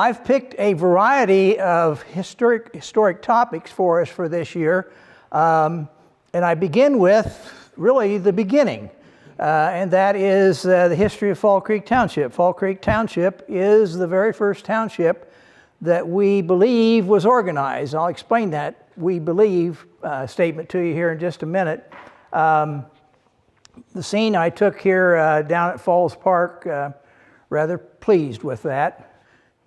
I've picked a variety of historic topics for us for this year. And I begin with really the beginning. And that is the history of Fall Creek Township. Fall Creek Township is the very first township that we believe was organized. I'll explain that "we believe" statement to you here in just a minute. The scene I took here down at Falls Park, rather pleased with that.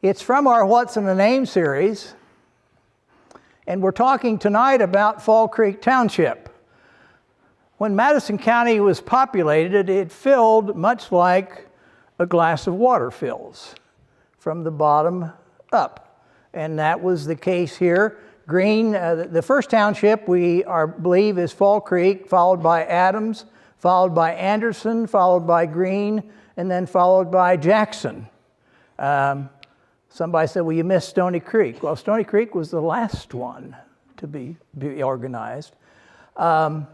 It's from our What's in the Name series, and we're talking tonight about Fall Creek Township. When Madison County was populated, it filled much like a glass of water fills, from the bottom up. And that was the case here. Green, the first township we believe is Fall Creek, followed by Adams, followed by Anderson, followed by Green, and then followed by Jackson. Somebody said, well, you missed Stony Creek. Well, Stony Creek was the last one to be organized. And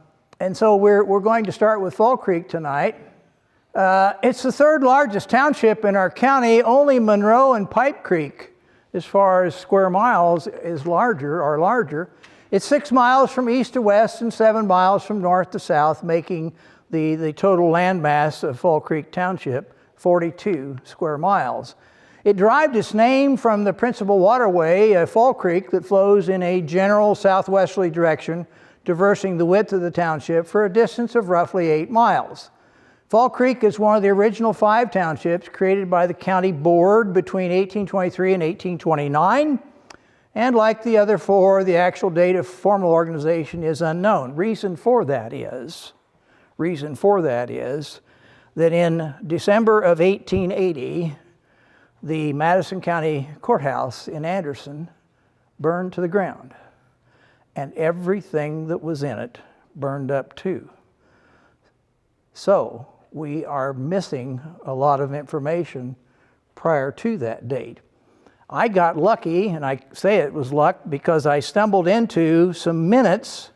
so we're going to start with Fall Creek tonight. It's the third largest township in our county. Only Monroe and Pipe Creek, as far as square miles, is larger. It's 6 miles from east to west and 7 miles from north to south, making the total landmass of Fall Creek Township 42 square miles. It derived its name from the principal waterway, Fall Creek, that flows in a general southwesterly direction, traversing the width of the township for a distance of roughly 8 miles. Fall Creek is one of the original 5 townships created by the county board between 1823 and 1829. And like the other 4, the actual date of formal organization is unknown. Reason for that is that in December of 1880, the Madison County Courthouse in Anderson burned to the ground, and everything that was in it burned up too. So we are missing a lot of information prior to that date. I got lucky, and I say it was luck because I stumbled into some minutes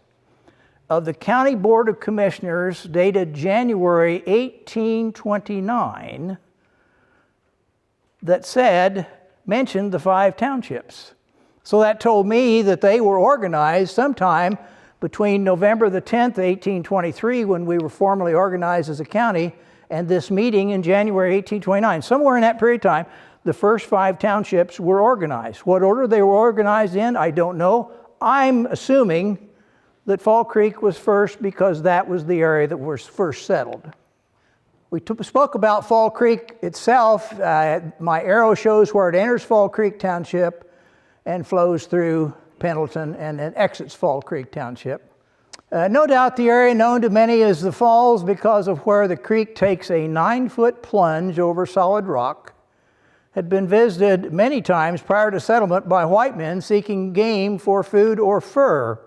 of the County Board of Commissioners dated January 1829 that mentioned the 5 townships. So that told me that they were organized sometime between November the 10th, 1823, when we were formally organized as a county, and this meeting in January 1829. Somewhere in that period of time, the first 5 townships were organized. What order they were organized in, I don't know. I'm assuming that Fall Creek was first because that was the area that was first settled. We spoke about Fall Creek itself. My arrow shows where it enters Fall Creek Township and flows through Pendleton and then exits Fall Creek Township. No doubt the area known to many as the Falls because of where the creek takes a 9-foot plunge over solid rock had been visited many times prior to settlement by white men seeking game for food or fur.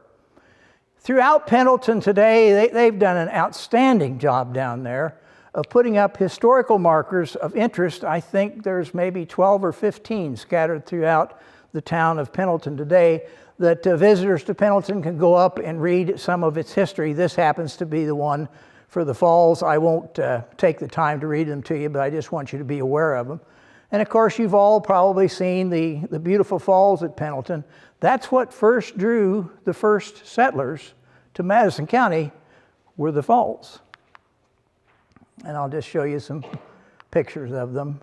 Throughout Pendleton today, they've done an outstanding job down there of putting up historical markers of interest. I think there's maybe 12 or 15 scattered throughout the town of Pendleton today that visitors to Pendleton can go up and read some of its history. This happens to be the one for the falls. I won't take the time to read them to you, but I just want you to be aware of them. And of course, you've all probably seen the beautiful falls at Pendleton. That's what first drew the first settlers to Madison County, were the falls. And I'll just show you some pictures of them.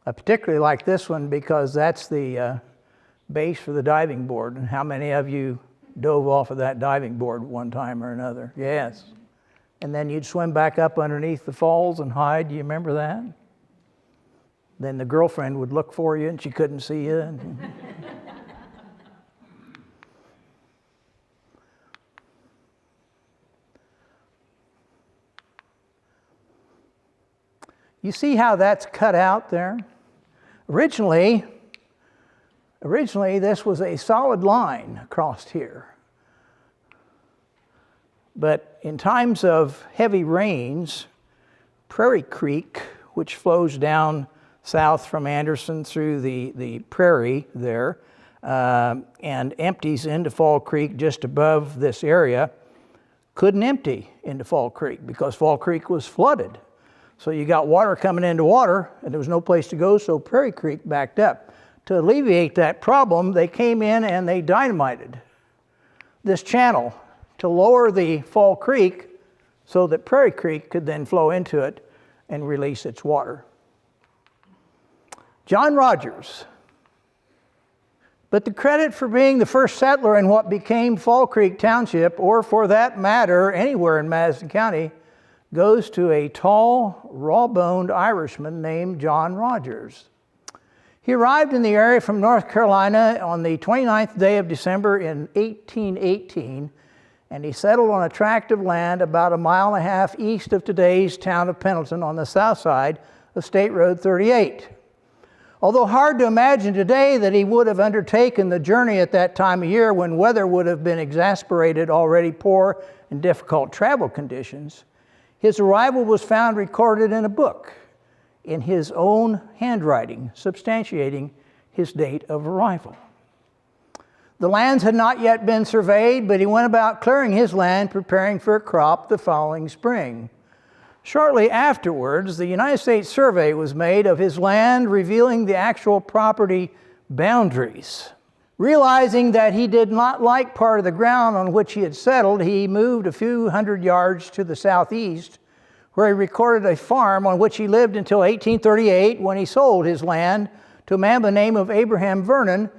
I particularly like this one because that's the base for the diving board. And how many of you dove off of that diving board one time or another? Yes. And then you'd swim back up underneath the falls and hide. Do you remember that? Then the girlfriend would look for you and she couldn't see you. You see how that's cut out there? Originally, this was a solid line across here. But in times of heavy rains, Prairie Creek, which flows down south from Anderson through the prairie there, and empties into Fall Creek just above this area, couldn't empty into Fall Creek because Fall Creek was flooded. So you got water coming into water, and there was no place to go, so Prairie Creek backed up. To alleviate that problem, they came in and they dynamited this channel to lower the Fall Creek so that Prairie Creek could then flow into it and release its water. John Rogers. But the credit for being the first settler in what became Fall Creek Township, or for that matter, anywhere in Madison County, goes to a tall, raw-boned Irishman named John Rogers. He arrived in the area from North Carolina on the 29th day of December in 1818, and he settled on a tract of land about 1.5 miles east of today's town of Pendleton on the south side of State Road 38. Although hard to imagine today that he would have undertaken the journey at that time of year when weather would have been exacerbated already poor and difficult travel conditions, his arrival was found recorded in a book in his own handwriting, substantiating his date of arrival. The lands had not yet been surveyed, but he went about clearing his land, preparing for a crop the following spring. Shortly afterwards, the United States survey was made of his land, revealing the actual property boundaries. Realizing that he did not like part of the ground on which he had settled, he moved a few hundred yards to the southeast, where he recorded a farm on which he lived until 1838, when he sold his land to a man by the name of Abraham Vernon,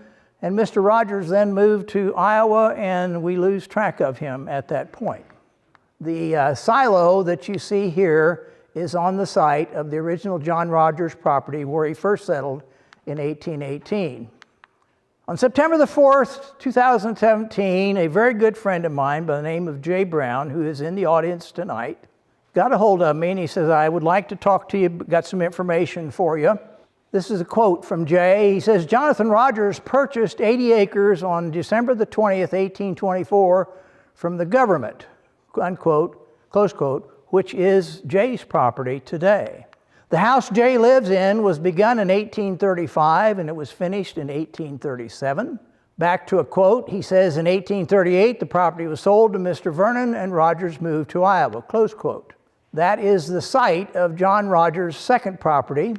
and Mr. Rogers then moved to Iowa, and we lose track of him at that point. The silo that you see here is on the site of the original John Rogers property where he first settled in 1818. On September the 4th, 2017, a very good friend of mine by the name of Jay Brown, who is in the audience tonight, got a hold of me and he says, I would like to talk to you, got some information for you. This is a quote from Jay. He says, Jonathan Rogers purchased 80 acres on December the 20th, 1824 from the government, unquote, close quote, which is Jay's property today. The house Jay lives in was begun in 1835 and it was finished in 1837. Back to a quote, he says, in 1838, the property was sold to Mr. Vernon and Rogers moved to Iowa, close quote. That is the site of John Rogers' second property.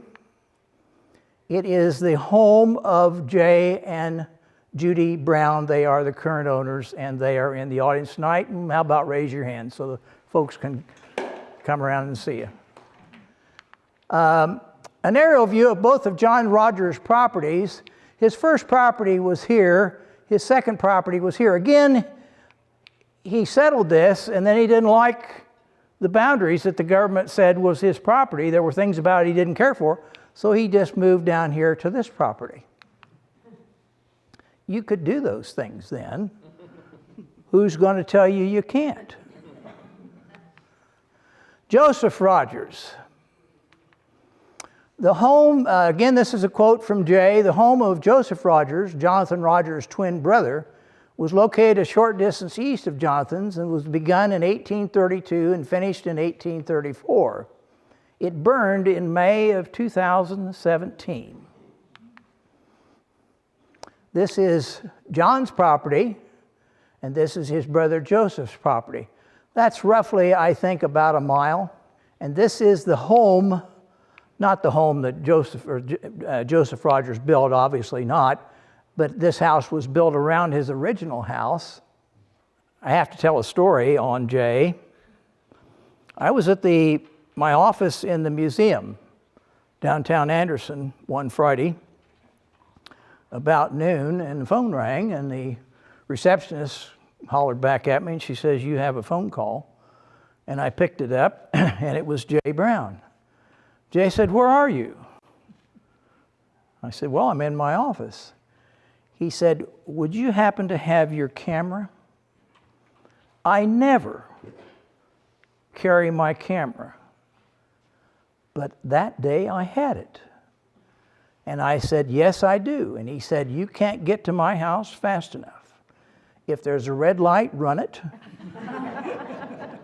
It is the home of Jay and Judy Brown. They are the current owners, and they are in the audience tonight. And how about raise your hand so the folks can come around and see you. An aerial view of both of John Rogers' properties. His first property was here. His second property was here. Again, he settled this, and then he didn't like the boundaries that the government said was his property. There were things about it he didn't care for, so he just moved down here to this property. You could do those things then. Who's going to tell you you can't? Joseph Rogers. The home, again, this is a quote from Jay, the home of Joseph Rogers, Jonathan Rogers' twin brother, was located a short distance east of Jonathan's and was begun in 1832 and finished in 1834. It burned in May of 2017. This is John's property, and this is his brother Joseph's property. That's roughly, I think, about 1 mile. And this is the home, not the home that Joseph Rogers built, obviously not, but this house was built around his original house. I have to tell a story on Jay. I was at my office in the museum, downtown Anderson, one Friday, about noon, and the phone rang, and the receptionist hollered back at me, and she says, you have a phone call. And I picked it up, and it was Jay Brown. Jay said, where are you? I said, well, I'm in my office. He said, would you happen to have your camera? I never carry my camera, but that day I had it. And I said, yes, I do. And he said, you can't get to my house fast enough. If there's a red light, run it.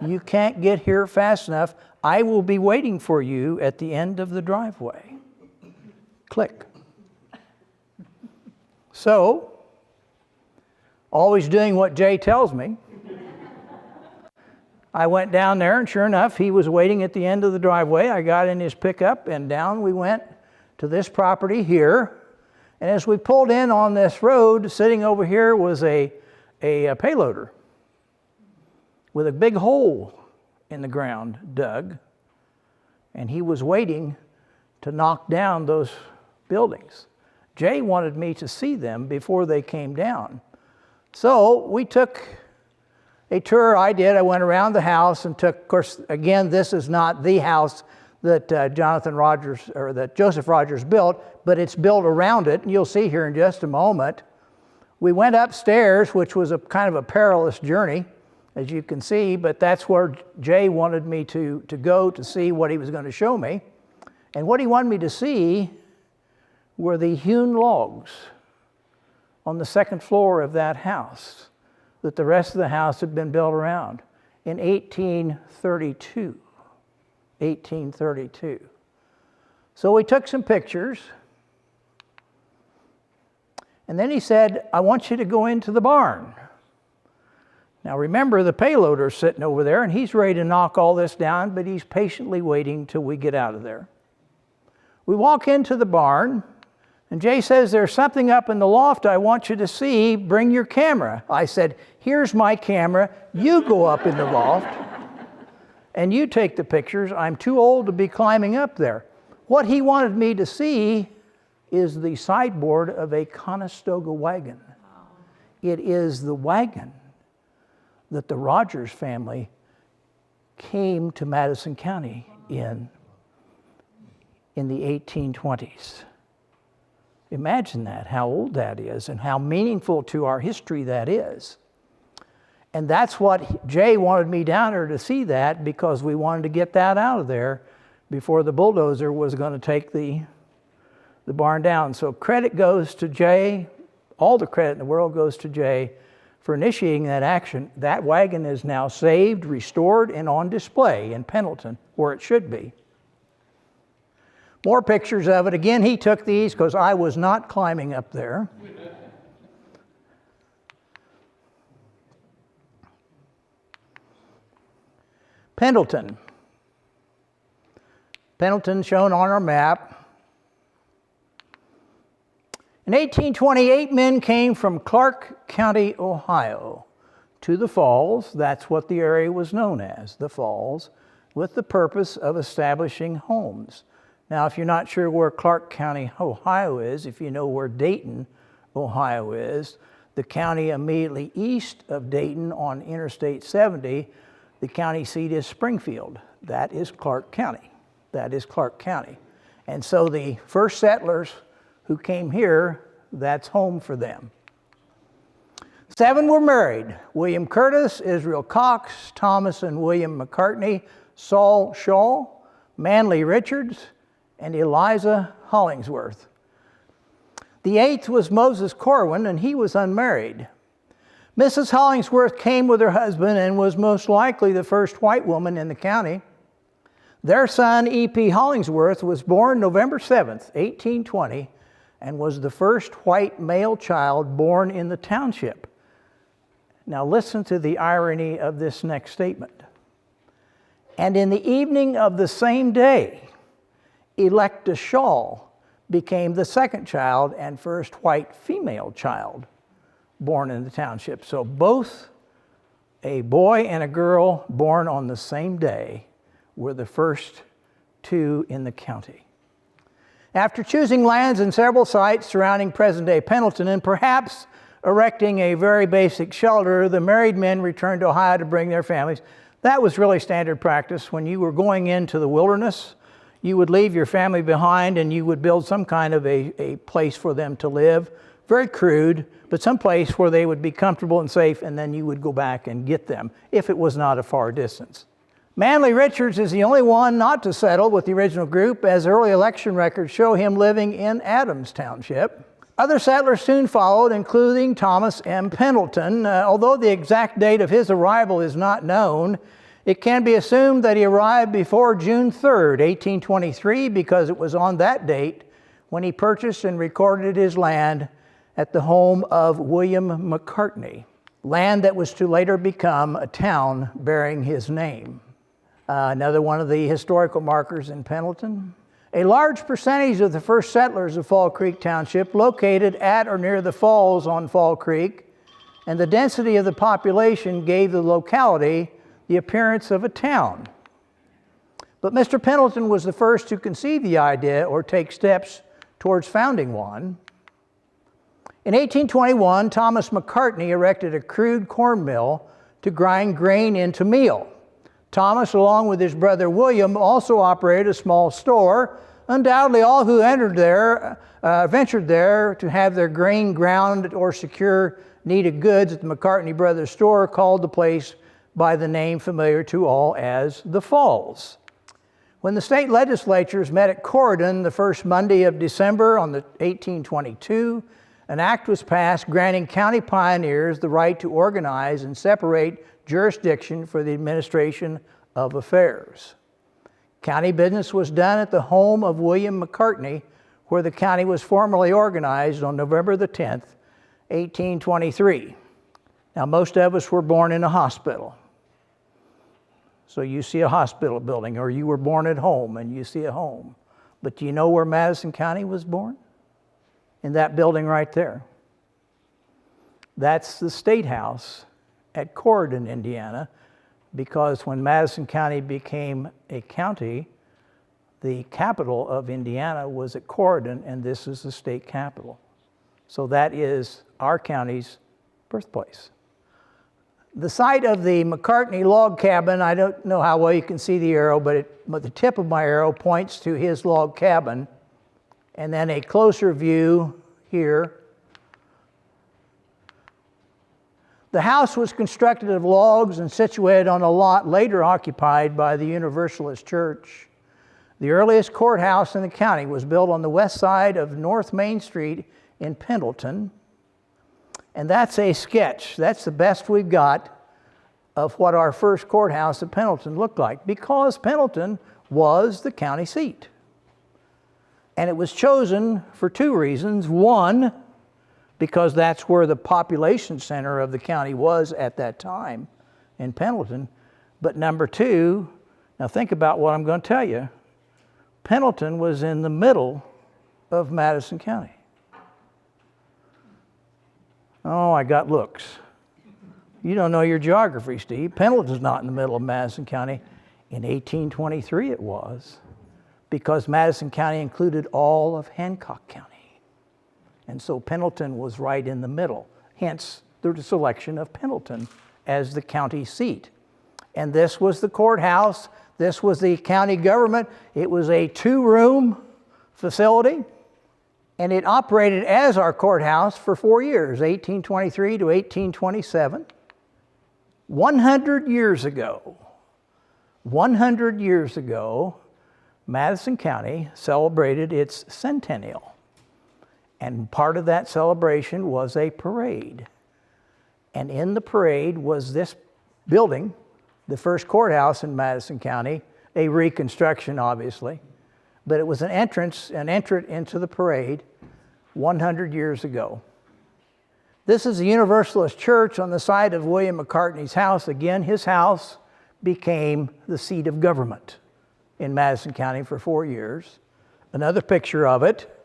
You can't get here fast enough. I will be waiting for you at the end of the driveway. Click. So, always doing what Jay tells me, I went down there, and sure enough, he was waiting at the end of the driveway. I got in his pickup, and down we went to this property here. And as we pulled in on this road, sitting over here was a payloader with a big hole in the ground dug. And he was waiting to knock down those buildings. Jay wanted me to see them before they came down. So we took a tour. I went around the house and took, of course, again, this is not the house that that Joseph Rogers built, but it's built around it, and you'll see here in just a moment. We went upstairs, which was a kind of a perilous journey, as you can see, but that's where Jay wanted me to go to see what he was going to show me. And what he wanted me to see were the hewn logs on the second floor of that house that the rest of the house had been built around in 1832. 1832. So we took some pictures, and then he said, I want you to go into the barn. Now remember, the payloader's sitting over there, and he's ready to knock all this down, but he's patiently waiting till we get out of there. We walk into the barn, and Jay says, there's something up in the loft I want you to see. Bring your camera. I said, here's my camera. You go up in the loft, and you take the pictures. I'm too old to be climbing up there. What he wanted me to see is the sideboard of a Conestoga wagon. It is the wagon that the Rogers family came to Madison County in the 1820s. Imagine that, how old that is, and how meaningful to our history that is. And that's what Jay wanted me down there to see, that, because we wanted to get that out of there before the bulldozer was going to take the barn down. So credit goes to Jay, all the credit in the world goes to Jay for initiating that action. That wagon is now saved, restored, and on display in Pendleton, where it should be. More pictures of it. Again, he took these because I was not climbing up there. Pendleton. Pendleton shown on our map. In 1828, men came from Clark County, Ohio, to the Falls. That's what the area was known as, the Falls, with the purpose of establishing homes. Now, if you're not sure where Clark County, Ohio is, if you know where Dayton, Ohio is, the county immediately east of Dayton on Interstate 70, the county seat is Springfield. That is Clark County. That is Clark County. And so the first settlers who came here, that's home for them. 7 were married: William Curtis, Israel Cox, Thomas and William McCartney, Saul Shaw, Manly Richards, and Eliza Hollingsworth. The 8th was Moses Corwin, and he was unmarried. Mrs. Hollingsworth came with her husband and was most likely the first white woman in the county. Their son, E.P. Hollingsworth, was born November 7th, 1820, and was the first white male child born in the township. Now listen to the irony of this next statement. And in the evening of the same day, Electa Shaw became the second child and first white female child born in the township. So both a boy and a girl born on the same day were the first 2 in the county. After choosing lands in several sites surrounding present-day Pendleton and perhaps erecting a very basic shelter, the married men returned to Ohio to bring their families. That was really standard practice. When you were going into the wilderness, you would leave your family behind and you would build some kind of a place for them to live. Very crude, but some place where they would be comfortable and safe, and then you would go back and get them if it was not a far distance. Manly Richards is the only one not to settle with the original group, as early election records show him living in Adams Township. Other settlers soon followed, including Thomas M. Pendleton. Although the exact date of his arrival is not known, it can be assumed that he arrived before June 3rd, 1823, because it was on that date when he purchased and recorded his land at the home of William McCartney. land that was to later become a town bearing his name. Another one of the historical markers in Pendleton. A large percentage of the first settlers of Fall Creek Township located at or near the falls on Fall Creek, and the density of the population gave the locality the appearance of a town. But Mr. Pendleton was the first to conceive the idea or take steps towards founding one. In 1821, Thomas McCartney erected a crude corn mill to grind grain into meal. Thomas, along with his brother William, also operated a small store. Undoubtedly, all who entered there, ventured there to have their grain ground or secure needed goods at the McCartney Brothers store called the place by the name familiar to all as the Falls. When the state legislatures met at Corydon the first Monday of December on 1822, an act was passed granting county pioneers the right to organize and separate jurisdiction for the administration of affairs. County business was done at the home of William McCartney, where the county was formally organized on November the 10th, 1823. Now, most of us were born in a hospital. So you see a hospital building, or you were born at home and you see a home. But do you know where Madison County was born? In that building right there. That's the State House at Corydon, Indiana, because when Madison County became a county, the capital of Indiana was at Corydon, and this is the state capital. So that is our county's birthplace. The site of the McCartney log cabin, I don't know how well you can see the arrow, but the tip of my arrow points to his log cabin. And then a closer view here. The house was constructed of logs and situated on a lot later occupied by the Universalist Church. The earliest courthouse in the county was built on the west side of North Main Street in Pendleton. And that's a sketch. That's the best we've got of what our first courthouse at Pendleton looked like, because Pendleton was the county seat. And it was chosen for two reasons. One, because that's where the population center of the county was at that time in Pendleton. But number two, now think about what I'm going to tell you. Pendleton was in the middle of Madison County. Oh, I got looks. You don't know your geography, Steve. Pendleton's not in the middle of Madison County. In 1823 it was, because Madison County included all of Hancock County. And so Pendleton was right in the middle, hence the selection of Pendleton as the county seat. And this was the courthouse. This was the county government. It was a two-room facility, and it operated as our courthouse for 4 years, 1823 to 1827. 100 years ago, Madison County celebrated its centennial. And part of that celebration was a parade. And in the parade was this building, the first courthouse in Madison County, a reconstruction, obviously. But it was an entrant into the parade 100 years ago. This is the Universalist Church on the site of William McCartney's house. Again, his house became the seat of government in Madison County for 4 years. Another picture of it.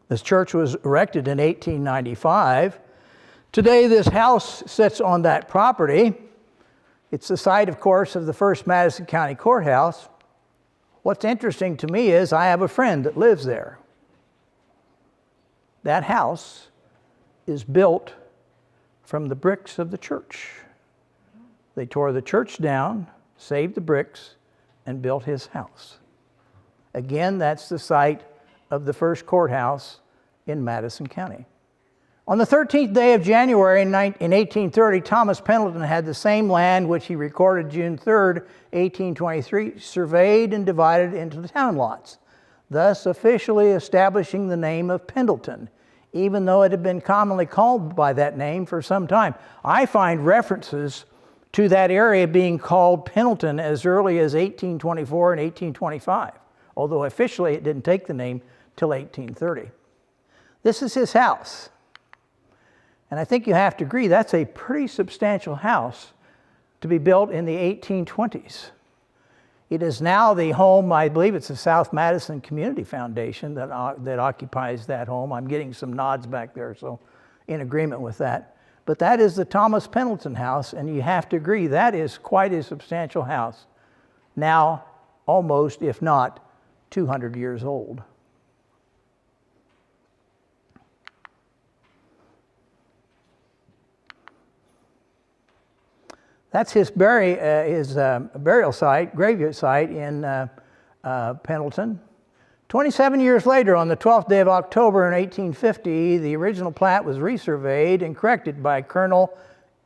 This church was erected in 1895. Today, this house sits on that property. It's the site, of course, of the first Madison County courthouse. What's interesting to me is I have a friend that lives there. That house is built from the bricks of the church. They tore the church down, saved the bricks, and built his house. Again, that's the site of the first courthouse in Madison County. On the 13th day of January in 1830, Thomas Pendleton had the same land which he recorded June 3rd, 1823, surveyed and divided into the town lots, thus officially establishing the name of Pendleton, even though it had been commonly called by that name for some time. I find references to that area being called Pendleton as early as 1824 and 1825, although officially it didn't take the name till 1830. This is his house. And I think you have to agree that's a pretty substantial house to be built in the 1820s. It is now the home, I believe it's the South Madison Community Foundation that occupies that home. I'm getting some nods back there, so in agreement with that. But that is the Thomas Pendleton house, and you have to agree that is quite a substantial house. Now, almost, if not, 200 years old. That's his burial site, graveyard site in Pendleton. 27 years later, on the 12th day of October in 1850, the original plat was resurveyed and corrected by Colonel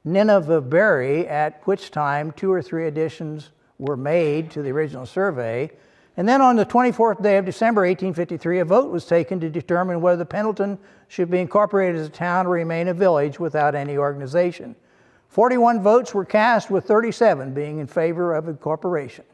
Nineveh Berry, at which time 2 or 3 additions were made to the original survey. And then on the 24th day of December 1853, a vote was taken to determine whether Pendleton should be incorporated as a town or remain a village without any organization. 41 votes were cast, with 37 being in favor of incorporation.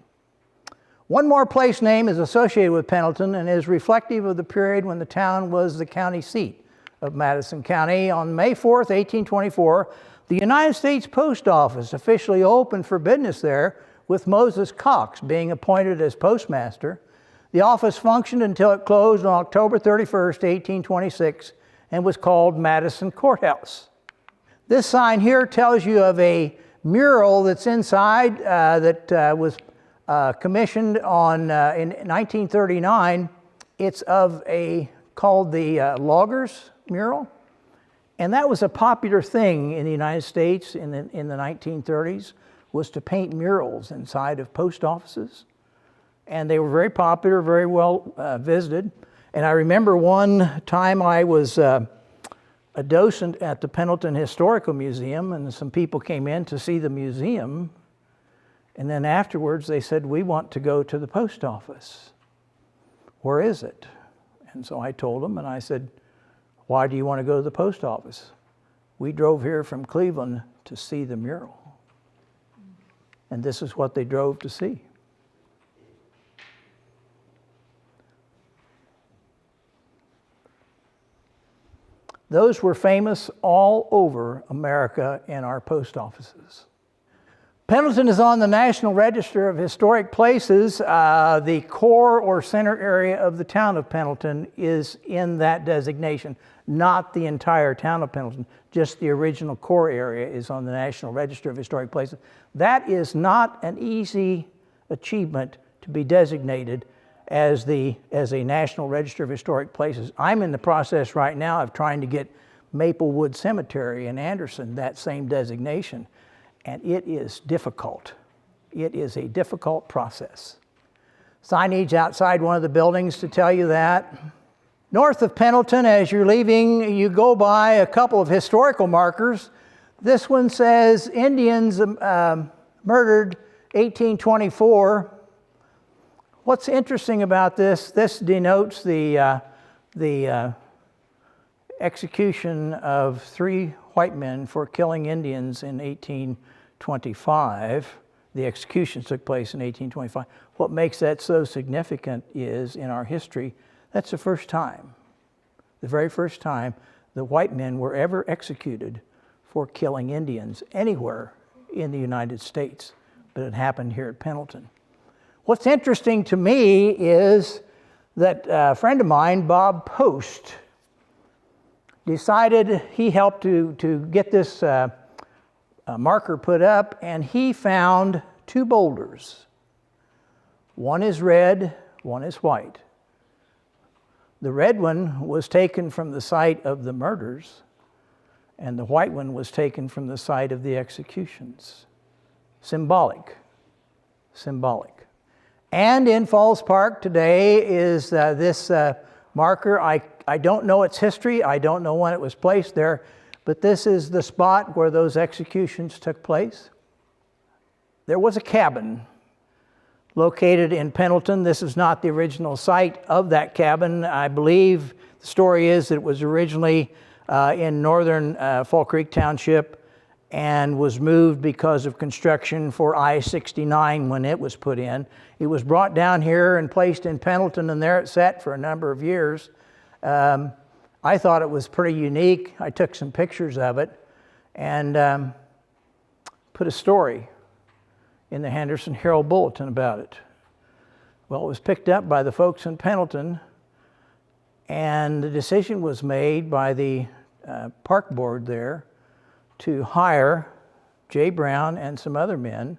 One more place name is associated with Pendleton and is reflective of the period when the town was the county seat of Madison County. On May 4th, 1824, the United States Post Office officially opened for business there, with Moses Cox being appointed as postmaster. The office functioned until it closed on October 31st, 1826, and was called Madison Courthouse. This sign here tells you of a mural that's inside that was commissioned in 1939. It's called the Loggers mural. And that was a popular thing in the United States in the 1930s, was to paint murals inside of post offices. And they were very popular, very well visited. And I remember one time I was a docent at the Pendleton Historical Museum, and some people came in to see the museum, and then afterwards they said, "We want to go to the post office. Where is it?" And so I told them, and I said, "Why do you want to go to the post office?" "We drove here from Cleveland to see the mural." And this is what they drove to see. Those were famous all over America in our post offices. Pendleton is on the National Register of Historic Places. The core or center area of the town of Pendleton is in that designation, not the entire town of Pendleton, just the original core area is on the National Register of Historic Places. That is not an easy achievement to be designated as a National Register of Historic Places. I'm in the process right now of trying to get Maplewood Cemetery in Anderson that same designation, and it is difficult. It is a difficult process. Signage outside one of the buildings to tell you that. North of Pendleton, as you're leaving, you go by a couple of historical markers. This one says Indians murdered 1824. What's interesting about this denotes the execution of 3 white men for killing Indians in 1825. The executions took place in 1825. What makes that so significant is, in our history, that's the first time, the very first time the white men were ever executed for killing Indians anywhere in the United States, but it happened here at Pendleton. What's interesting to me is that a friend of mine, Bob Post, decided he helped to get this marker put up, and he found 2 boulders. One is red, one is white. The red one was taken from the site of the murders, and the white one was taken from the site of the executions. Symbolic. And in Falls Park today is this marker. I don't know its history. I don't know when it was placed there, but this is the spot where those executions took place. There was a cabin located in Pendleton. This is not the original site of that cabin. I believe the story is that it was originally in northern Fall Creek Township and was moved because of construction for I-69 when it was put in. It was brought down here and placed in Pendleton, and there it sat for a number of years. I thought it was pretty unique. I took some pictures of it and put a story in the Henderson Herald Bulletin about it. Well, it was picked up by the folks in Pendleton, and the decision was made by the park board there to hire Jay Brown and some other men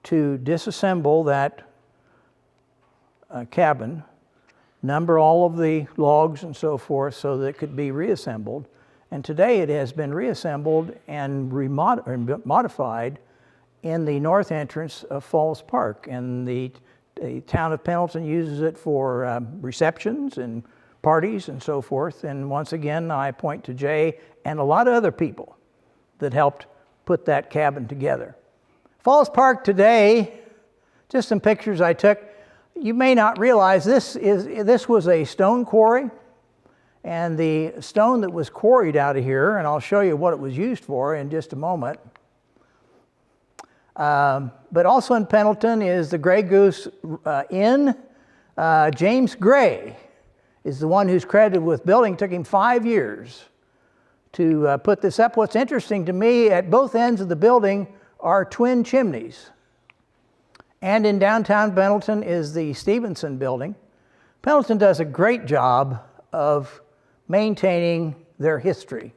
to disassemble that cabin, number all of the logs and so forth so that it could be reassembled. And today it has been reassembled and modified in the north entrance of Falls Park. And the town of Pendleton uses it for receptions and parties and so forth. And once again, I point to Jay and a lot of other people that helped put that cabin together. Falls Park today, just some pictures I took. You may not realize this was a stone quarry, and the stone that was quarried out of here, and I'll show you what it was used for in just a moment. But also in Pendleton is the Grey Goose Inn. James Gray is the one who's credited with building. It took him 5 years to put this up. What's interesting to me, at both ends of the building are twin chimneys. And in downtown Pendleton is the Stevenson building. Pendleton does a great job of maintaining their history.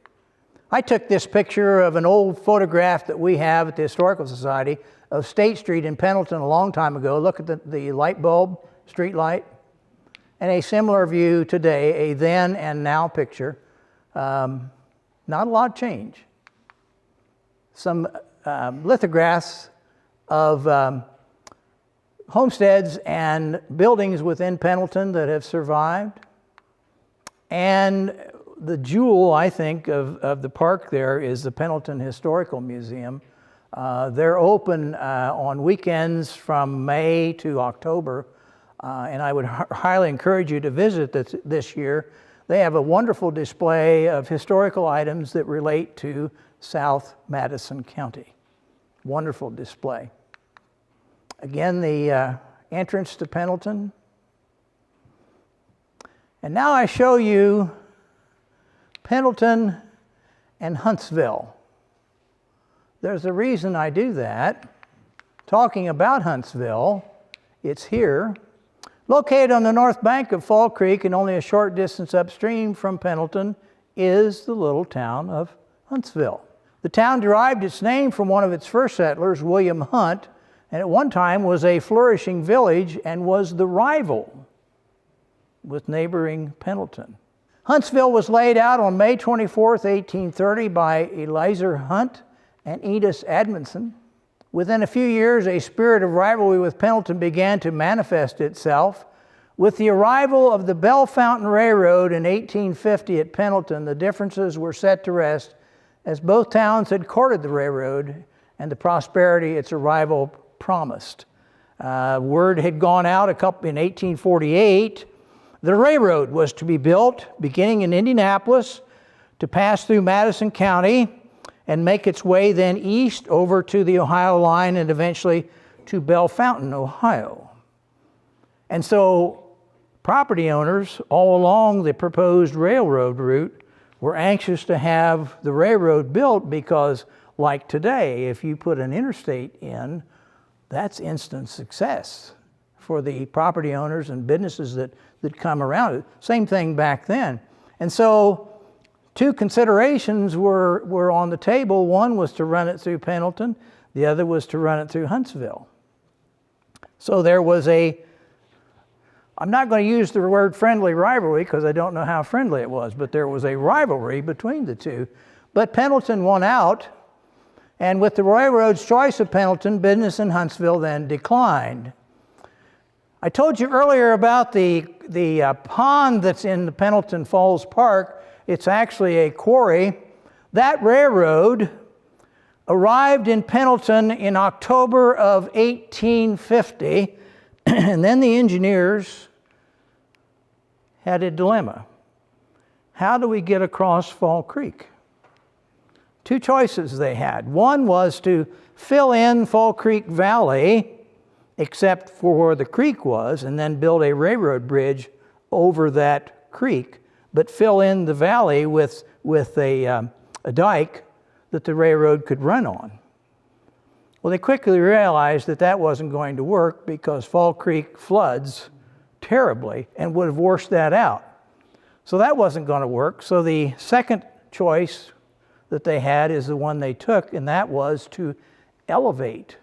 I took this picture of an old photograph that we have at the Historical Society of State Street in Pendleton a long time ago. Look at the light bulb, street light, and a similar view today, a then and now picture. Not a lot changed. Some lithographs of homesteads and buildings within Pendleton that have survived. And the jewel, I think, of the park there is the Pendleton Historical Museum. They're open on weekends from May to October, and I would highly encourage you to visit this year. They have a wonderful display of historical items that relate to South Madison County. Wonderful display. Again, the entrance to Pendleton. And now I show you Pendleton and Huntsville. There's a reason I do that. Talking about Huntsville, it's here. Located on the north bank of Fall Creek and only a short distance upstream from Pendleton is the little town of Huntsville. The town derived its name from one of its first settlers, William Hunt, and at one time was a flourishing village and was the rival with neighboring Pendleton. Huntsville was laid out on May 24th, 1830 by Elizur Hunt and Edith Edmondson. Within a few years, a spirit of rivalry with Pendleton began to manifest itself. With the arrival of the Bell Fountain Railroad in 1850 at Pendleton, the differences were set to rest as both towns had courted the railroad and the prosperity its arrival promised. Word had gone out in 1848. The railroad was to be built beginning in Indianapolis to pass through Madison County and make its way then east over to the Ohio line and eventually to Bell Fountain, Ohio. And so property owners all along the proposed railroad route were anxious to have the railroad built because, like today, if you put an interstate in, that's instant success for the property owners and businesses that come around it. Same thing back then. And so two considerations were on the table. One was to run it through Pendleton. The other was to run it through Huntsville. So there was I'm not going to use the word friendly rivalry because I don't know how friendly it was, but there was a rivalry between the two. But Pendleton won out, and with the railroad's choice of Pendleton, business in Huntsville then declined. I told you earlier about the pond that's in the Pendleton Falls Park. It's actually a quarry. That railroad arrived in Pendleton in October of 1850, and then the engineers had a dilemma. How do we get across Fall Creek? Two choices they had. One was to fill in Fall Creek Valley, except for where the creek was, and then build a railroad bridge over that creek. but fill in the valley with a dike that the railroad could run on. Well, they quickly realized that that wasn't going to work because Fall Creek floods terribly and would have washed that out. So that wasn't going to work. So the second choice that they had is the one they took, and that was to elevate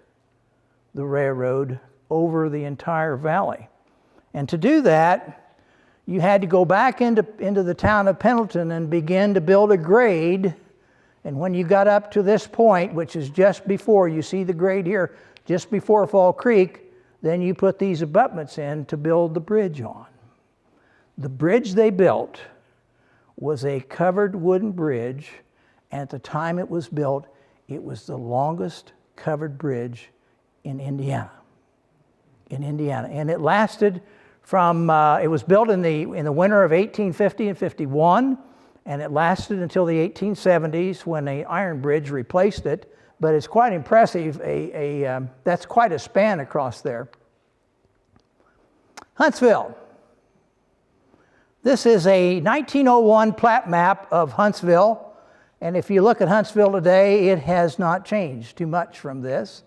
the railroad over the entire valley. And to do that, you had to go back into the town of Pendleton and begin to build a grade. And when you got up to this point, which is just before, you see the grade here, just before Fall Creek, then you put these abutments in to build the bridge on. The bridge they built was a covered wooden bridge. At the time it was built, it was the longest covered bridge in Indiana. And it lasted from, it was built in the winter of 1850 and 51, and it lasted until the 1870s when an iron bridge replaced it. But it's quite impressive. That's quite a span across there. Huntsville. This is a 1901 plat map of Huntsville. And if you look at Huntsville today, it has not changed too much from this.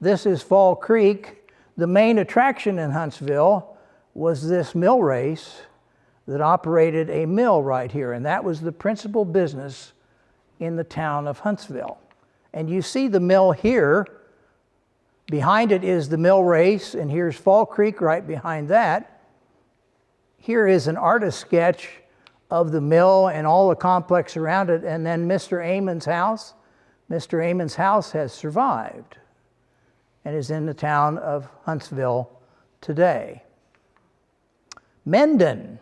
This is Fall Creek. The main attraction in Huntsville was this mill race that operated a mill right here. And that was the principal business in the town of Huntsville. And you see the mill here. Behind it is the mill race, and here's Fall Creek right behind that. Here is an artist sketch of the mill and all the complex around it, and then Mr. Amon's house. Mr. Amon's house has survived and is in the town of Huntsville today. Mendon.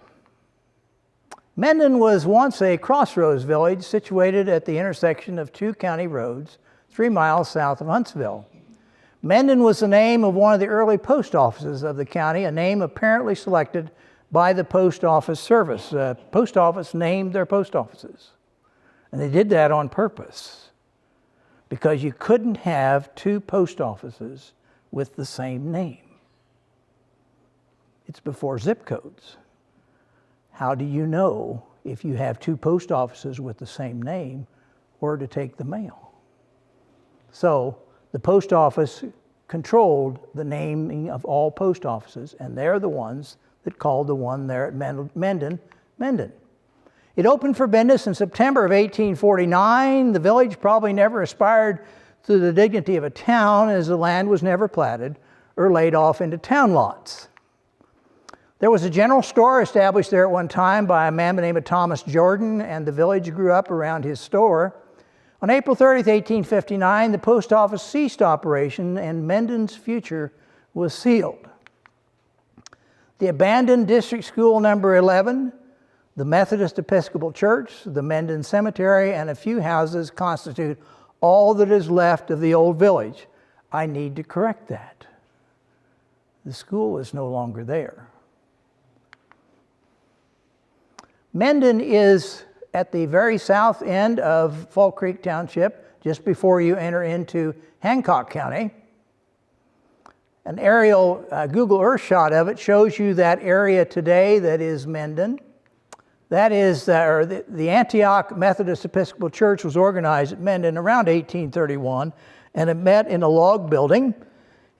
Mendon was once a crossroads village situated at the intersection of two county roads 3 miles south of Huntsville. Mendon was the name of one of the early post offices of the county, a name apparently selected by the Post Office Service. Post Office named their post offices. And they did that on purpose because you couldn't have two post offices with the same name. It's before zip codes. How do you know if you have two post offices with the same name where to take the mail? So the post office controlled the naming of all post offices, and they're the ones that called the one there at Mendon, Mendon. It opened for business in September of 1849. The village probably never aspired to the dignity of a town, as the land was never platted or laid off into town lots. There was a general store established there at one time by a man by the name of Thomas Jordan, and the village grew up around his store. On April 30th, 1859, the post office ceased operation and Mendon's future was sealed. The abandoned District School number 11, the Methodist Episcopal Church, the Mendon Cemetery, and a few houses constitute all that is left of the old village. I need to correct that. The school is no longer there. Mendon is at the very south end of Fall Creek Township, just before you enter into Hancock County. An aerial Google Earth shot of it shows you that area today that is Mendon. That is, the Antioch Methodist Episcopal Church was organized at Mendon around 1831, and it met in a log building.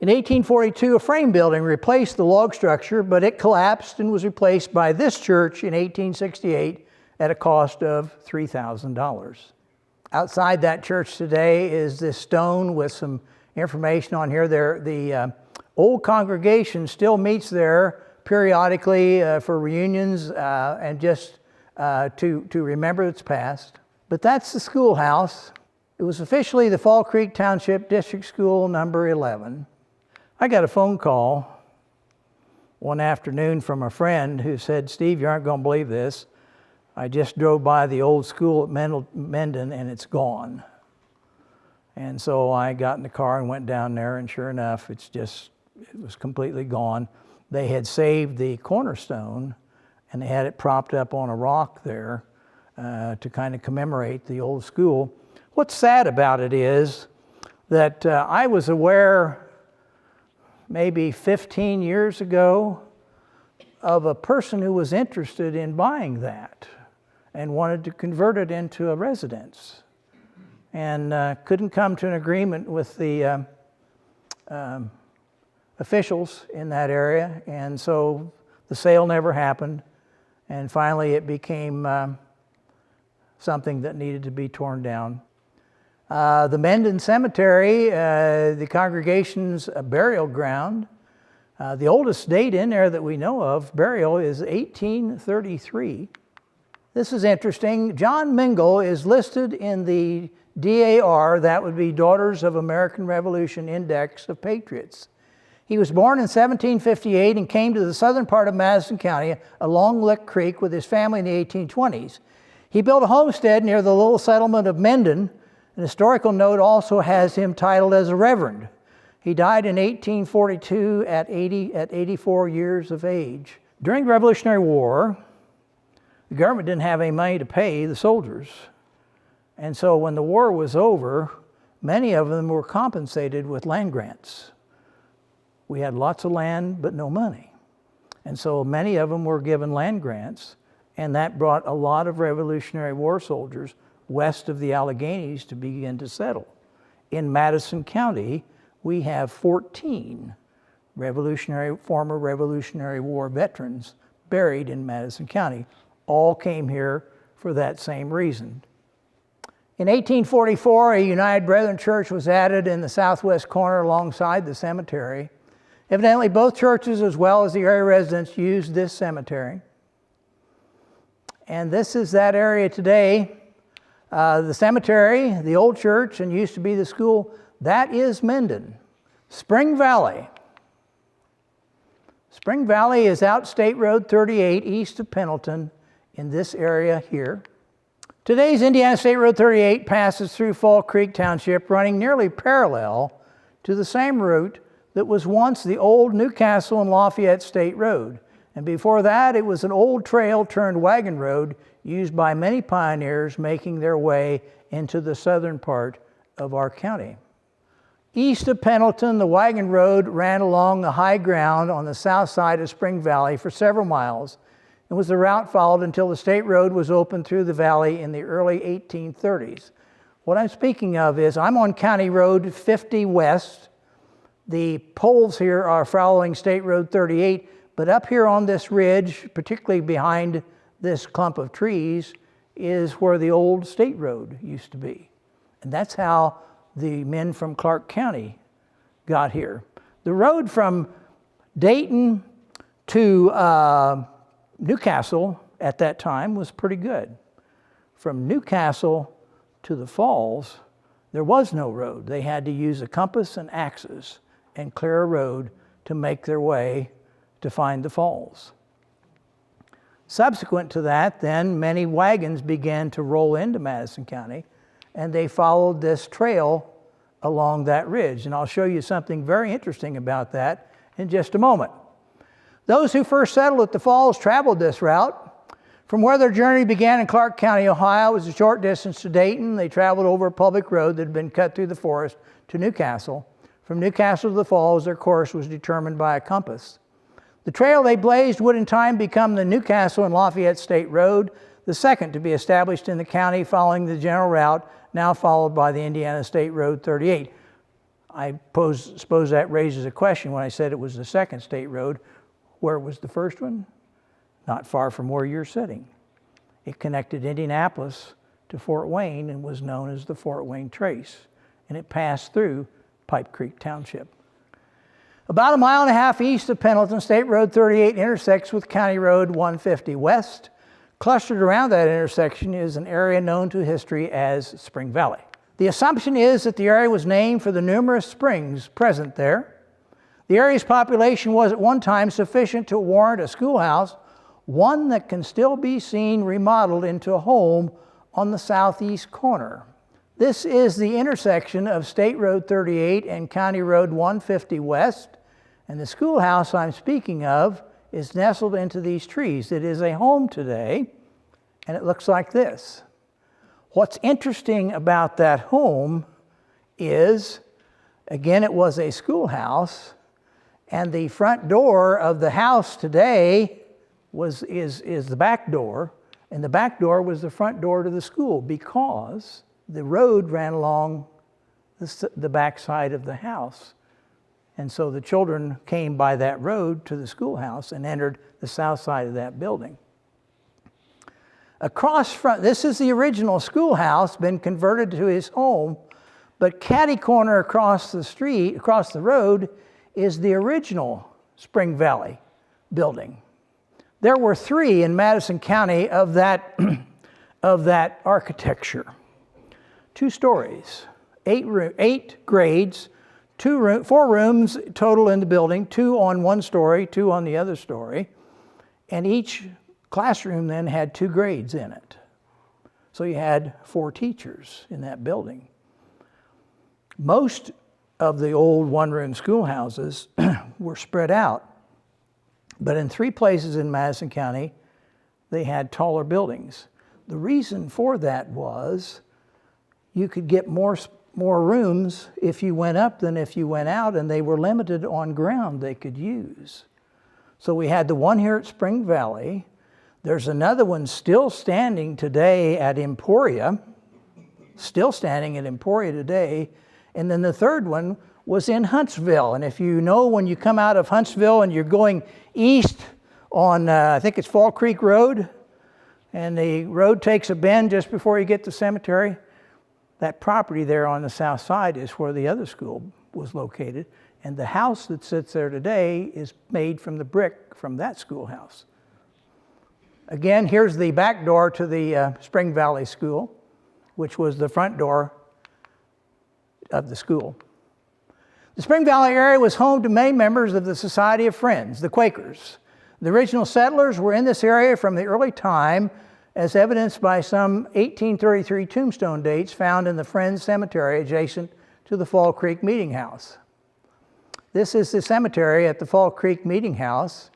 In 1842, a frame building replaced the log structure, but it collapsed and was replaced by this church in 1868 at a cost of $3,000. Outside that church today is this stone with some information on here. The old congregation still meets there periodically for reunions and just to remember its past. But that's the schoolhouse. It was officially the Fall Creek Township District School number 11. I got a phone call one afternoon from a friend who said, "Steve, you aren't going to believe this. I just drove by the old school at Mendon and it's gone." And so I got in the car and went down there, and sure enough, it was completely gone. They had saved the cornerstone and they had it propped up on a rock there to kind of commemorate the old school. What's sad about it is that I was aware maybe 15 years ago of a person who was interested in buying that. and wanted to convert it into a residence, and couldn't come to an agreement with the officials in that area, and so the sale never happened, and finally it became something that needed to be torn down. The Mendon Cemetery, the congregation's burial ground, the oldest date in there that we know of, burial, is 1833. This is interesting. John Mingle is listed in the DAR, that would be Daughters of American Revolution Index of Patriots. He was born in 1758 and came to the southern part of Madison County along Lick Creek with his family in the 1820s. He built a homestead near the little settlement of Mendon. An historical note also has him titled as a reverend. He died in 1842 at 84 years of age. During the Revolutionary War, the government didn't have any money to pay the soldiers. And so when the war was over, many of them were compensated with land grants. We had lots of land, but no money. And so many of them were given land grants, and that brought a lot of Revolutionary War soldiers west of the Alleghenies to begin to settle. In Madison County, we have 14 former Revolutionary War veterans buried in Madison County. All came here for that same reason. In 1844, a United Brethren church was added in the southwest corner alongside the cemetery. Evidently, both churches as well as the area residents used this cemetery. And this is that area today. The cemetery, the old church, and used to be the school, that is Mendon. Spring Valley. Spring Valley is out State Road 38 east of Pendleton in this area here. Today's Indiana State Road 38 passes through Fall Creek Township, running nearly parallel to the same route that was once the old Newcastle and Lafayette State Road. And before that, it was an old trail turned wagon road used by many pioneers making their way into the southern part of our county. East of Pendleton, the wagon road ran along the high ground on the south side of Spring Valley for several miles, and was the route followed until the state road was opened through the valley in the early 1830s. What I'm speaking of is I'm on County Road 50 West. The poles here are following State Road 38, but up here on this ridge, particularly behind this clump of trees, is where the old state road used to be. And that's how the men from Clark County got here. The road from Dayton to Newcastle at that time was pretty good. From Newcastle to the Falls, there was no road. They had to use a compass and axes and clear a road to make their way to find the falls. Subsequent to that, then, many wagons began to roll into Madison County, and they followed this trail along that ridge. And I'll show you something very interesting about that in just a moment. Those who first settled at the falls traveled this route. From where their journey began in Clark County, Ohio, it was a short distance to Dayton. They traveled over a public road that had been cut through the forest to Newcastle. From Newcastle to the falls, their course was determined by a compass. The trail they blazed would in time become the Newcastle and Lafayette State Road, the second to be established in the county following the general route, now followed by the Indiana State Road 38. I suppose that raises a question when I said it was the second state road. Where was the first one? Not far from where you're sitting. It connected Indianapolis to Fort Wayne and was known as the Fort Wayne Trace, and it passed through Pipe Creek Township. About a mile and a half east of Pendleton, State Road 38 intersects with County Road 150 West. Clustered around that intersection is an area known to history as Spring Valley. The assumption is that the area was named for the numerous springs present there. The area's population was at one time sufficient to warrant a schoolhouse, one that can still be seen remodeled into a home on the southeast corner. This is the intersection of State Road 38 and County Road 150 West, and the schoolhouse I'm speaking of is nestled into these trees. It is a home today, and it looks like this. What's interesting about that home is, again, it was a schoolhouse, and the front door of the house today is the back door, And the back door was the front door to the school because the road ran along the back side of the house. And so the children came by that road to the schoolhouse and entered the south side of that building. Across front, this is the original schoolhouse, been converted to his home, but catty corner across the street, across the road, is the original Spring Valley building. There were 3 in Madison County of that, of that architecture. 2 stories, 8 grades, 4 rooms total in the building, 2 on one story, 2 on the other story, and each classroom then had 2 grades in it. So you had 4 teachers in that building. Most of the old one-room schoolhouses were spread out, but in 3 places in Madison County, they had taller buildings. The reason for that was you could get more rooms if you went up than if you went out, and they were limited on ground they could use. So we had the one here at Spring Valley. There's another one still standing today at Emporia, today. And then the third one was in Huntsville. And if you know, when you come out of Huntsville and you're going east on, I think it's Fall Creek Road, and the road takes a bend just before you get to Cemetery, that property there on the south side is where the other school was located. And the house that sits there today is made from the brick from that schoolhouse. Again, here's the back door to the Spring Valley School, which was the front door of the school. The Spring Valley area was home to many members of the Society of Friends, the Quakers. The original settlers were in this area from the early time, as evidenced by some 1833 tombstone dates found in the Friends Cemetery adjacent to the Fall Creek Meeting House. This is the cemetery at the Fall Creek Meeting House,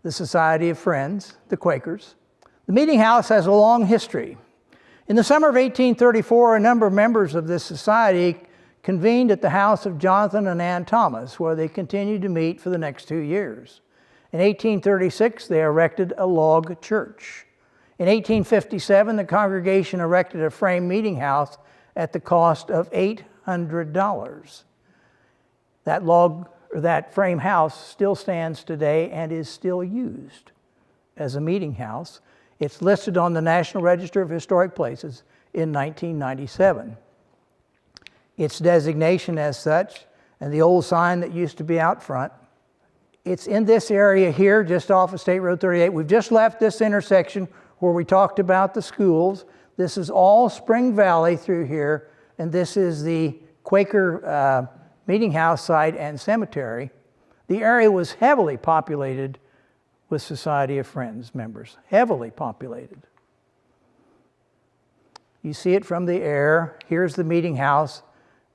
the Society of Friends, the Quakers. The meeting house has a long history. In the summer of 1834, a number of members of this society convened at the house of Jonathan and Ann Thomas, where they continued to meet for the next 2 years. In 1836, they erected a log church. In 1857, the congregation erected a frame meeting house at the cost of $800. That frame house still stands today and is still used as a meeting house. It's listed on the National Register of Historic Places in 1997. Its designation as such, and the old sign that used to be out front, it's in this area here, just off of State Road 38. We've just left this intersection where we talked about the schools. This is all Spring Valley through here, and this is the Quaker meeting house site and cemetery. The area was heavily populated with Society of Friends members, heavily populated. You see it from the air. Here's the meeting house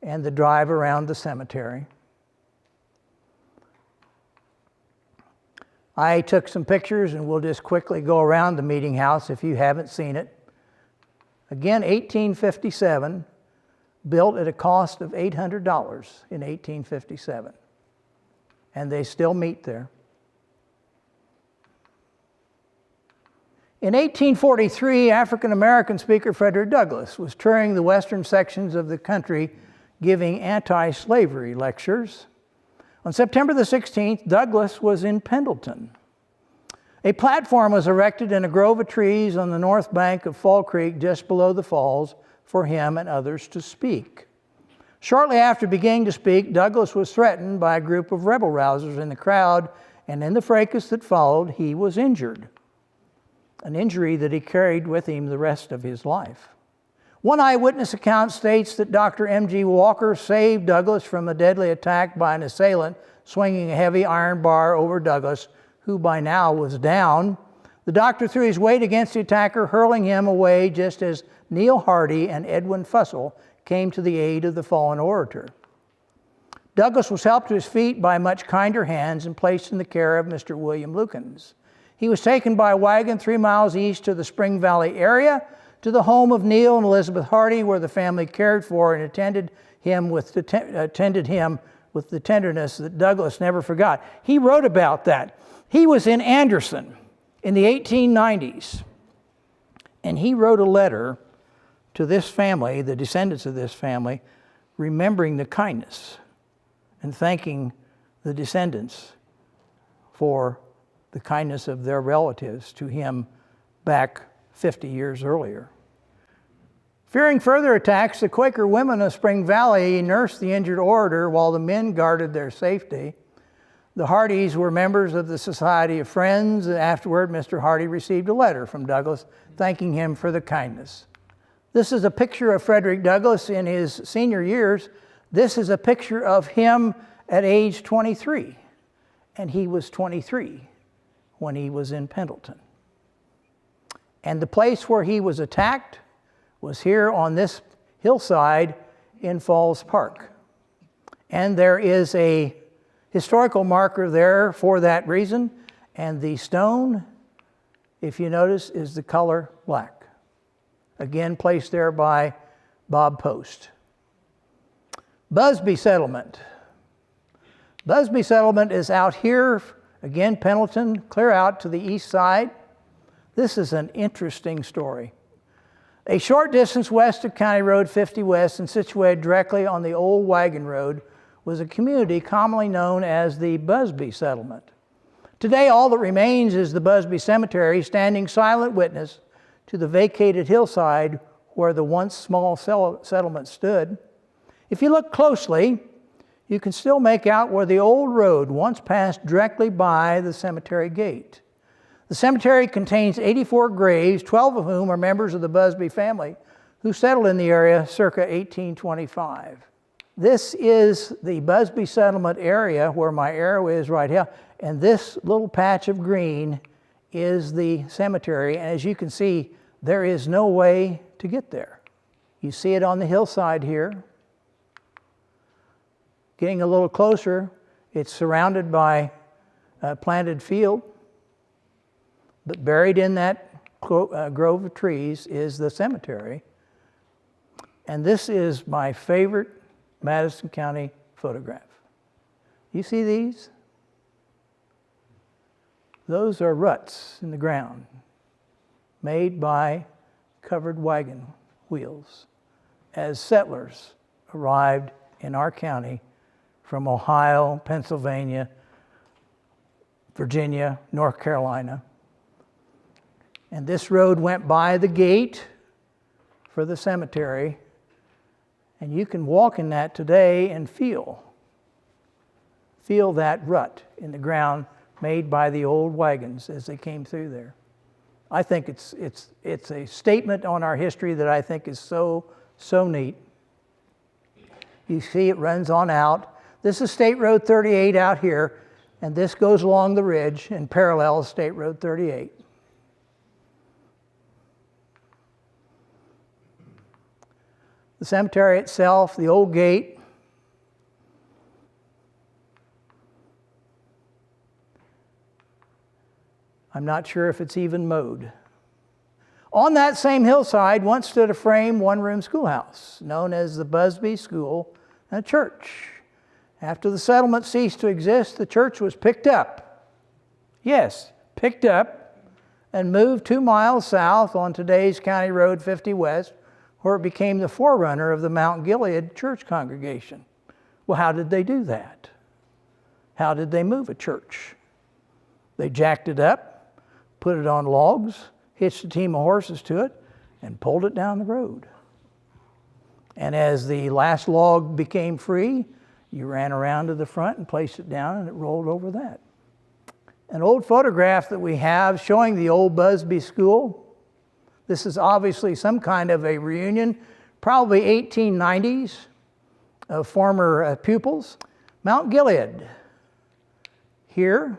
and the drive around the cemetery. I took some pictures, and we'll just quickly go around the meeting house if you haven't seen it. Again, 1857, built at a cost of $800 in 1857. And they still meet there. In 1843, African-American speaker Frederick Douglass was touring the western sections of the country giving anti-slavery lectures. On September the 16th, Douglass was in Pendleton. A platform was erected in a grove of trees on the north bank of Fall Creek just below the falls for him and others to speak. Shortly after beginning to speak, Douglass was threatened by a group of rebel-rousers in the crowd, and in the fracas that followed, he was injured, an injury that he carried with him the rest of his life. One eyewitness account states that Dr. M.G. Walker saved Douglass from a deadly attack by an assailant swinging a heavy iron bar over Douglass, who by now was down. The doctor threw his weight against the attacker, hurling him away just as Neil Hardy and Edwin Fussell came to the aid of the fallen orator. Douglass was helped to his feet by much kinder hands and placed in the care of Mr. William Lukens. He was taken by wagon 3 miles east to the Spring Valley area, to the home of Neil and Elizabeth Hardy, where the family cared for and attended him with the tenderness that Douglass never forgot. He wrote about that. He was in Anderson in the 1890s. And he wrote a letter to this family, the descendants of this family, remembering the kindness and thanking the descendants for the kindness of their relatives to him back 50 years earlier. Fearing further attacks, the Quaker women of Spring Valley nursed the injured orator while the men guarded their safety. The Hardys were members of the Society of Friends. Afterward, Mr. Hardy received a letter from Douglass thanking him for the kindness. This is a picture of Frederick Douglass in his senior years. This is a picture of him at age 23, and he was 23 when he was in Pendleton. And the place where he was attacked was here on this hillside in Falls Park. And there is a historical marker there for that reason, and the stone, if you notice, is the color black. Again, placed there by Bob Post. Busby Settlement. Busby Settlement is out here, again, Pendleton, clear out to the east side. This is an interesting story. A short distance west of County Road 50 West and situated directly on the old wagon road was a community commonly known as the Busby Settlement. Today, all that remains is the Busby Cemetery, standing silent witness to the vacated hillside where the once small settlement stood. If you look closely, you can still make out where the old road once passed directly by the cemetery gate. The cemetery contains 84 graves, 12 of whom are members of the Busby family, who settled in the area circa 1825. This is the Busby settlement area where my arrow is right here, and this little patch of green is the cemetery, and as you can see, there is no way to get there. You see it on the hillside here. Getting a little closer, it's surrounded by a planted field, but buried in that grove of trees is the cemetery. And this is my favorite Madison County photograph. You see these? Those are ruts in the ground made by covered wagon wheels as settlers arrived in our county from Ohio, Pennsylvania, Virginia, North Carolina. And this road went by the gate for the cemetery, and you can walk in that today and feel that rut in the ground made by the old wagons as they came through there. I think it's a statement on our history that I think is so neat. You see it runs on out. This is State Road 38 out here, and this goes along the ridge and parallels State Road 38. The cemetery itself, the old gate, I'm not sure if it's even mowed. On that same hillside once stood a frame one-room schoolhouse known as the Busby School and Church. After the settlement ceased to exist, the church was picked up. Yes, picked up and moved 2 miles south on today's County Road 50 West, where it became the forerunner of the Mount Gilead church congregation. Well, how did they do that? How did they move a church? They jacked it up, put it on logs, hitched a team of horses to it, and pulled it down the road. And as the last log became free, you ran around to the front and placed it down, and it rolled over that. An old photograph that we have showing the old Busby School. This is obviously some kind of a reunion, probably 1890s, of former pupils. Mount Gilead here.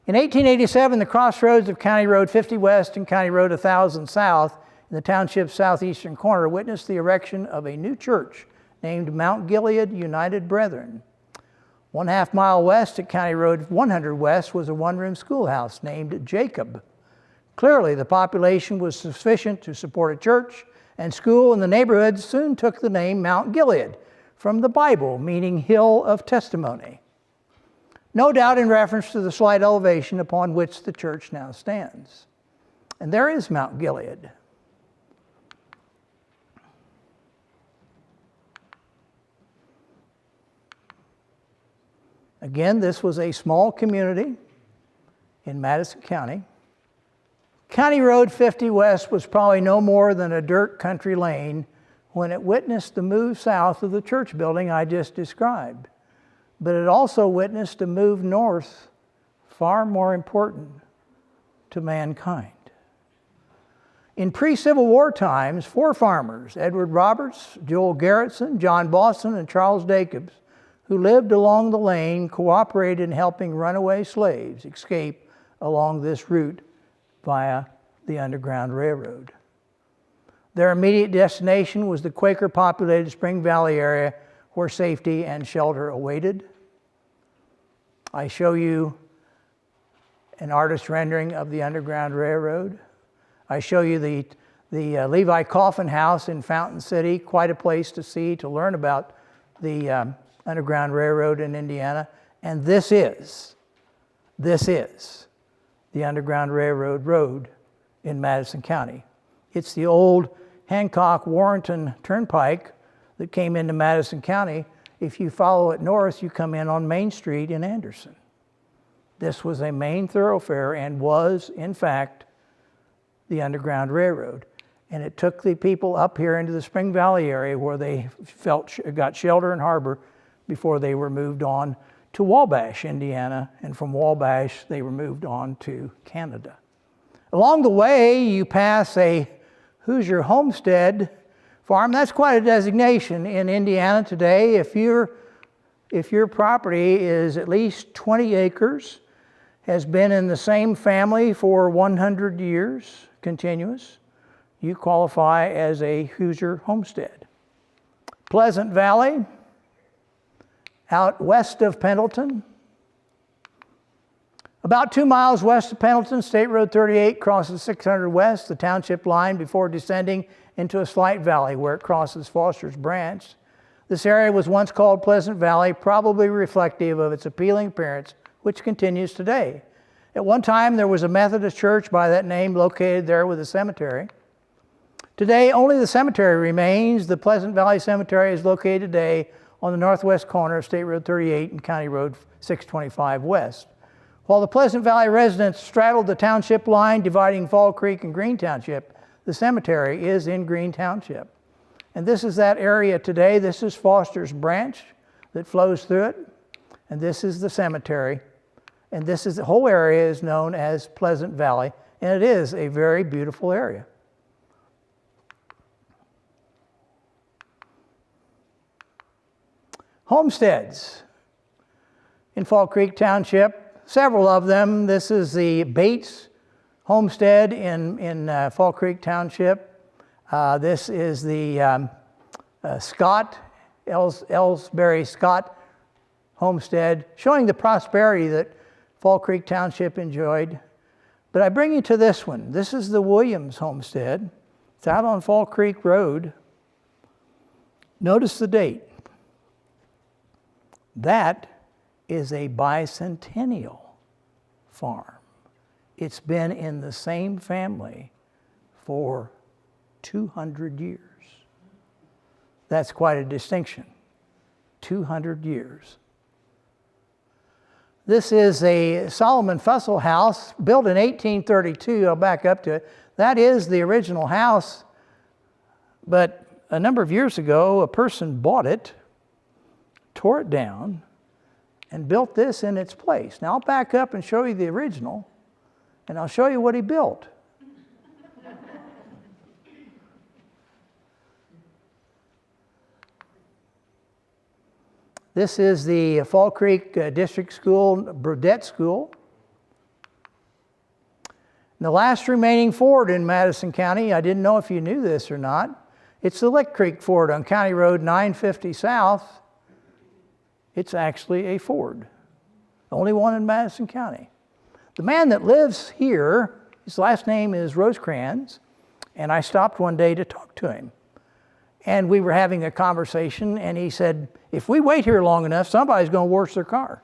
In 1887, the crossroads of County Road 50 West and County Road 1000 South in the township's southeastern corner witnessed the erection of a new church named Mount Gilead United Brethren. 1/2 mile west at County Road 100 West was a one-room schoolhouse named Jacob. Clearly, the population was sufficient to support a church, and school in the neighborhood soon took the name Mount Gilead from the Bible, meaning Hill of Testimony. no doubt in reference to the slight elevation upon which the church now stands. And there is Mount Gilead. Again, this was a small community in Madison County. County Road 50 West was probably no more than a dirt country lane when it witnessed the move south of the church building I just described. But it also witnessed a move north, far more important to mankind. In pre-Civil War times, 4 farmers, Edward Roberts, Joel Garretson, John Boston, and Charles Jacobs, who lived along the lane, cooperated in helping runaway slaves escape along this route via the Underground Railroad. Their immediate destination was the Quaker-populated Spring Valley area where safety and shelter awaited. I show you an artist's rendering of the Underground Railroad. I show you the Levi Coffin House in Fountain City, quite a place to see, to learn about the Underground Railroad in Indiana. And this is the Underground Railroad road in Madison County. It's the old Hancock-Warrenton Turnpike that came into Madison County. If you follow it north, you come in on Main Street in Anderson. This was a main thoroughfare and was, in fact, the Underground Railroad. And it took the people up here into the Spring Valley area where they got shelter and harbor before they were moved on to Wabash, Indiana, and from Wabash they were moved on to Canada. Along the way, you pass a Hoosier homestead farm. That's quite a designation in Indiana today. If your property is at least 20 acres, has been in the same family for 100 years, continuous, you qualify as a Hoosier homestead. Pleasant Valley, out west of Pendleton. About 2 miles west of Pendleton, State Road 38 crosses 600 west, the township line, before descending into a slight valley where it crosses Foster's Branch. This area was once called Pleasant Valley, probably reflective of its appealing appearance, which continues today. At one time, there was a Methodist church by that name located there with a cemetery. Today, only the cemetery remains. The Pleasant Valley Cemetery is located today on the northwest corner of State Road 38 and County Road 625 West. While the Pleasant Valley residents straddled the township line dividing Fall Creek and Green Township, the cemetery is in Green Township. And this is that area today. This is Foster's Branch that flows through it. And this is the cemetery. And the whole area is known as Pleasant Valley. And it is a very beautiful area. Homesteads in Fall Creek Township, several of them. This is the Bates Homestead in Fall Creek Township. This is the Ellsbury Scott Homestead, showing the prosperity that Fall Creek Township enjoyed. But I bring you to this one. This is the Williams Homestead. It's out on Fall Creek Road. Notice the date. That is a bicentennial farm. It's been in the same family for 200 years. That's quite a distinction. 200 years. This is a Solomon Fussell house built in 1832. I'll back up to it. That is the original house, but a number of years ago, a person bought it, tore it down, and built this in its place. Now I'll back up and show you the original, and I'll show you what he built. This is the Fall Creek District School, Burdett School. And the last remaining ford in Madison County, I didn't know if you knew this or not, it's the Lick Creek Ford on County Road 950 South. It's actually a ford, the only one in Madison County. The man that lives here, his last name is Rosecrans, and I stopped one day to talk to him. And we were having a conversation, and he said, if we wait here long enough, somebody's going to wash their car.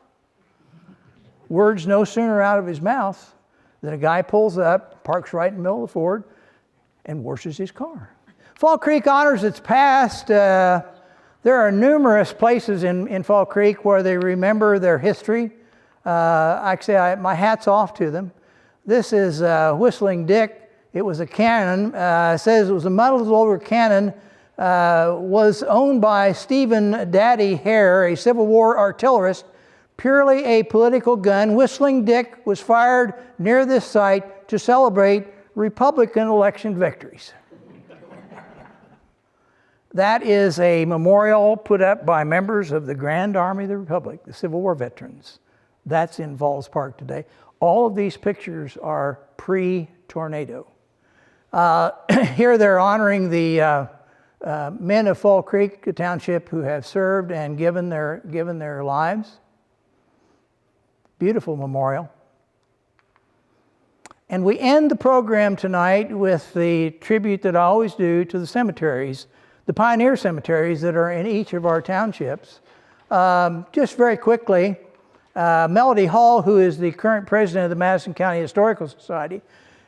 Words no sooner out of his mouth than a guy pulls up, parks right in the middle of the Ford, and washes his car. Fall Creek honors its past. There are numerous places in Fall Creek where they remember their history. Actually, my hat's off to them. This is Whistling Dick. It was a cannon. It says it was a muzzle-loader cannon. Was owned by Stephen Daddy Hare, a Civil War artillerist. Purely a political gun. Whistling Dick was fired near this site to celebrate Republican election victories. That is a memorial put up by members of the Grand Army of the Republic, the Civil War veterans. That's in Falls Park today. All of these pictures are pre-tornado. Here they're honoring the men of Fall Creek Township who have served and given their lives. Beautiful memorial. And we end the program tonight with the tribute that I always do to the cemeteries, the pioneer cemeteries that are in each of our townships. Just very quickly, Melody Hall, who is the current president of the Madison County Historical Society,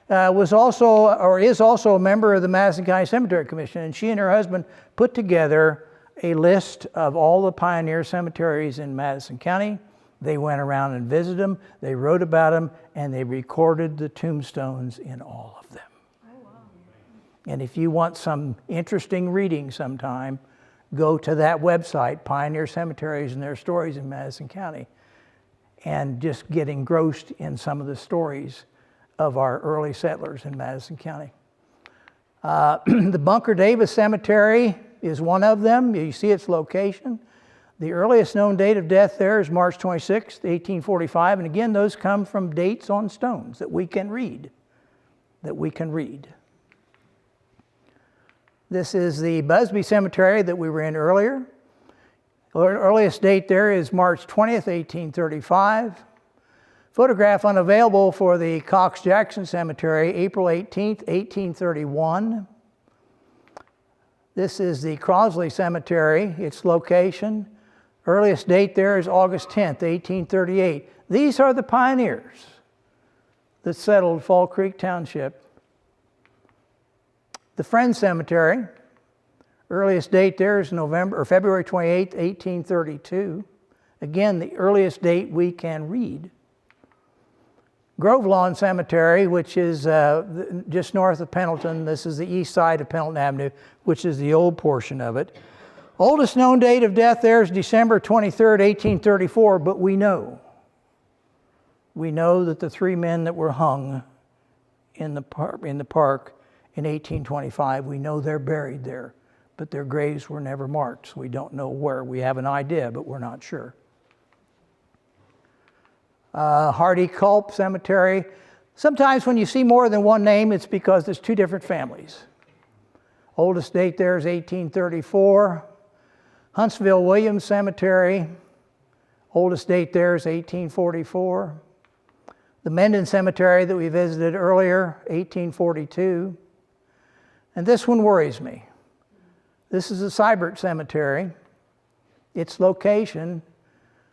is also a member of the Madison County Cemetery Commission, and she and her husband put together a list of all the pioneer cemeteries in Madison County. They went around and visited them, they wrote about them, and they recorded the tombstones in all of them. Oh, wow. And if you want some interesting reading sometime, go to that website, Pioneer Cemeteries and Their Stories in Madison County, and just get engrossed in some of the stories of our early settlers in Madison County. The Bunker Davis Cemetery is one of them. You see its location. The earliest known date of death there is March 26, 1845. And again, those come from dates on stones that we can read. This is the Busby Cemetery that we were in earlier. The earliest date there is March 20th, 1835. Photograph unavailable for the Cox-Jackson Cemetery, April 18th, 1831. This is the Crosley Cemetery, its location. Earliest date there is August 10th, 1838. These are the pioneers that settled Fall Creek Township. The Friends Cemetery, earliest date there is February 28th, 1832. Again, the earliest date we can read. Grove Lawn Cemetery, which is just north of Pendleton. This is the east side of Pendleton Avenue, which is the old portion of it. Oldest known date of death there is December 23rd, 1834, but we know that the three men that were hung in the park in 1825, we know they're buried there, but their graves were never marked, so we don't know where. We have an idea, but we're not sure. Hardy Culp Cemetery. Sometimes when you see more than one name, it's because there's two different families. Oldest date there is 1834. Huntsville Williams Cemetery. Oldest date there is 1844. The Mendon Cemetery that we visited earlier, 1842. And this one worries me. This is the Seibert Cemetery. Its location,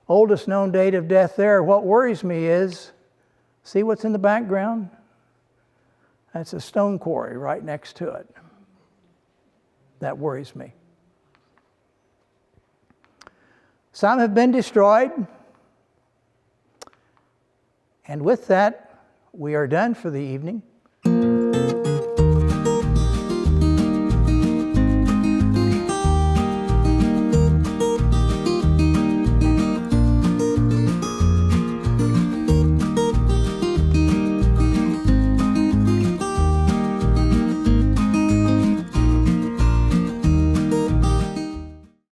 oldest known date of death there. What worries me is, see what's in the background? That's a stone quarry right next to it. That worries me. Some have been destroyed. And with that, we are done for the evening.